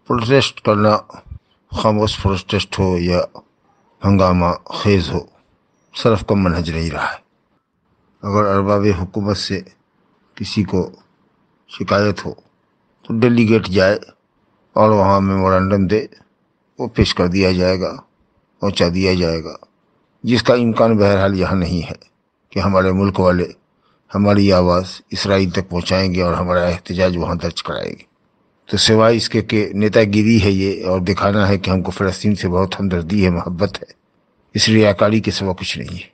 Protest کرنا خاموش protest ہو یا ہنگامہ خیز ہو، سلف کا منہج نہیں رہا ہے۔ اگر ارباب حکومت سے کسی کو شکایت ہو تو ڈیلیگیٹ جائے اور وہاں میمورنڈم دے، وہ پیش کر دیا جائے گا، پہنچا دیا جائے گا، جس کا امکان بہرحال یہاں نہیں ہے کہ ہمارے ملک والے ہماری آواز اسرائیل تک پہنچائیں گے اور ہمارا احتجاج وہاں درج کرائیں گے۔ تو سوائے اس کے کہ نیتا گیری ہے یہ، اور دکھانا ہے کہ ہم کو فلسطین سے بہت ہمدردی ہے، محبت ہے، اس ریاکاری کے سوا کچھ نہیں ہے۔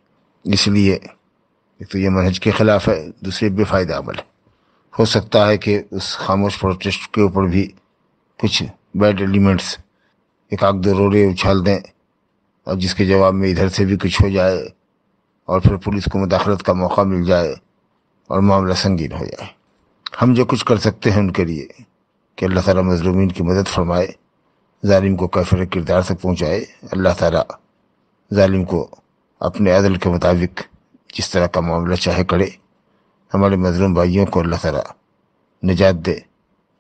اس لیے ایک تو یہ منہج کے خلاف ہے، دوسرے بے فائدہ عمل ہے۔ ہو سکتا ہے کہ اس خاموش پروٹیسٹ کے اوپر بھی کچھ بیڈ ایلیمنٹس ایک آدھ دو روڑے اچھال دیں، اور جس کے جواب میں ادھر سے بھی کچھ ہو جائے اور پھر پولیس کو مداخلت کا موقع مل جائے اور معاملہ سنگین ہو جائے۔ ہم جو کچھ کر سکتے ہیں ان کے لیے کہ اللہ تعالیٰ مظلومین کی مدد فرمائے، ظالم کو کافر کردار تک پہنچائے، اللہ تعالیٰ ظالم کو اپنے عدل کے مطابق جس طرح کا معاملہ چاہے کرے، ہمارے مظلوم بھائیوں کو اللہ تعالیٰ نجات دے،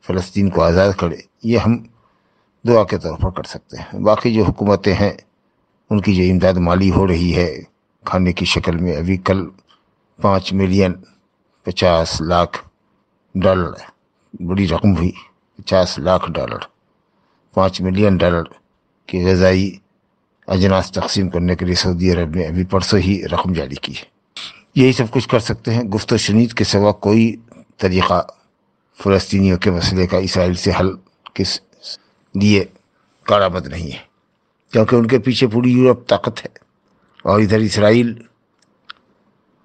فلسطین کو آزاد کرے، یہ ہم دعا کے طور پر کر سکتے ہیں۔ باقی جو حکومتیں ہیں ان کی جو امداد مالی ہو رہی ہے کھانے کی شکل میں، ابھی کل 5,50,00,000 بڑی رقم ہوئی، $50,00,000، $5,000,000 کی غذائی اجناس تقسیم کرنے کے لیے سعودی عرب نے ابھی پرسوں ہی رقم جاری کی ہے۔ یہی سب کچھ کر سکتے ہیں۔ گفت و شنید کے سوا کوئی طریقہ فلسطینیوں کے مسئلے کا اسرائیل سے حل کے لیے کارآمد نہیں ہے، کیونکہ ان کے پیچھے پوری یورپ طاقت ہے اور ادھر اسرائیل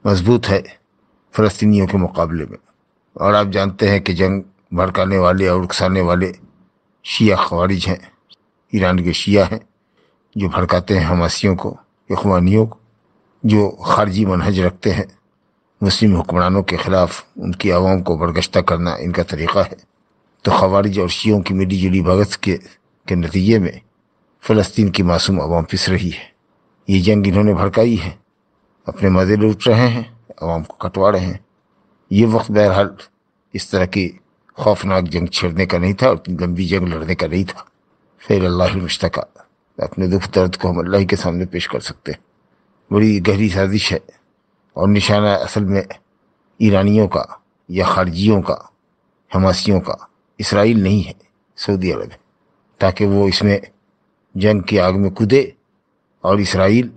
مضبوط ہے فلسطینیوں کے مقابلے میں۔ اور آپ جانتے ہیں کہ جنگ بھڑکانے والے اور اکسانے والے شیعہ خوارج ہیں، ایران کے شیعہ ہیں جو بھڑکاتے ہیں حماسیوں کو، اخوانیوں کو، جو خارجی منہج رکھتے ہیں، مسلم حکمرانوں کے خلاف ان کی عوام کو برگشتہ کرنا ان کا طریقہ ہے۔ تو خوارج اور شیعوں کی ملی جلی بھگت کے نتیجے میں فلسطین کی معصوم عوام پس رہی ہے۔ یہ جنگ انہوں نے بھڑکائی ہے، اپنے مزے لوٹ رہے ہیں، عوام کو کٹوا رہے ہیں۔ یہ وقت بہرحال اس طرح کی خوفناک جنگ چھیڑنے کا نہیں تھا اور لمبی جنگ لڑنے کا نہیں تھا۔ فعل اللہ المشتکا، اپنے دکھ درد کو ہم اللہ کے سامنے پیش کر سکتے ہیں۔ بڑی گہری سازش ہے اور نشانہ اصل میں ایرانیوں کا یا خارجیوں کا، حماسیوں کا اسرائیل نہیں ہے، سعودی عرب ہے، تاکہ وہ اس میں جنگ کی آگ میں کودے اور اسرائیل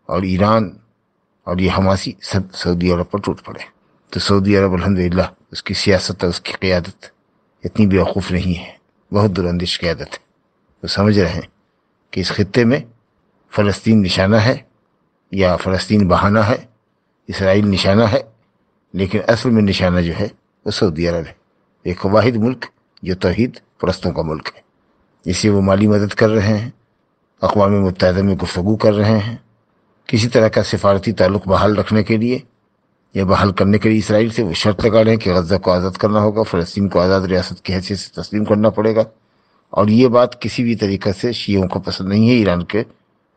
اور ایران اور یہ حماسی سب سعودی عرب پر ٹوٹ پڑے۔ تو سعودی عرب الحمدللہ اس کی سیاست اور اس کی قیادت اتنی بیوقوف نہیں ہے، بہت دراندیش قیادت ہے۔ وہ سمجھ رہے ہیں کہ اس خطے میں فلسطین نشانہ ہے یا فلسطین بہانہ ہے، اسرائیل نشانہ ہے، لیکن اصل میں نشانہ جو ہے وہ سعودی عرب ہے، ایک واحد ملک جو توحید پرستوں کا ملک ہے۔ اسے وہ مالی مدد کر رہے ہیں، اقوام متحدہ میں گفتگو کر رہے ہیں، کسی طرح کا سفارتی تعلق بحال رکھنے کے لیے یا بحال کرنے کے لیے اسرائیل سے وہ شرط لگا رہے ہیں کہ غزہ کو آزاد کرنا ہوگا، فلسطین کو آزاد ریاست کی حیثیت سے تسلیم کرنا پڑے گا۔ اور یہ بات کسی بھی طریقے سے شیعوں کو پسند نہیں ہے، ایران کے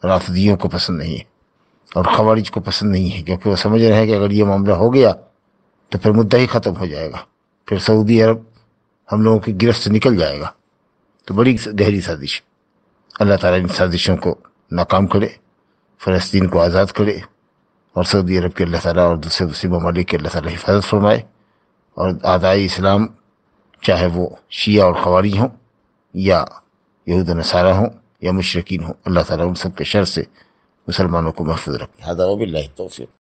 رافضیوں کو پسند نہیں ہے اور خوارج کو پسند نہیں ہے، کیونکہ وہ سمجھ رہے ہیں کہ اگر یہ معاملہ ہو گیا تو پھر مدعا ہی ختم ہو جائے گا، پھر سعودی عرب ہم لوگوں کی گرفت سے نکل جائے گا۔ تو بڑی گہری سازش، اللہ تعالیٰ ان سازشوں کو ناکام کرے، فلسطین کو آزاد کرے، اور سعودی عرب کے اللہ تعالیٰ اور دوسرے ممالک کے اللہ تعالیٰ حفاظت فرمائے، اور اعدائے اسلام چاہے وہ شیعہ اور خوارج ہوں یا یہود و نصارہ ہوں یا مشرکین ہوں، اللہ تعالیٰ ان سب کے شر سے مسلمانوں کو محفوظ رکھے۔ ہذا وباللہ التوفیق۔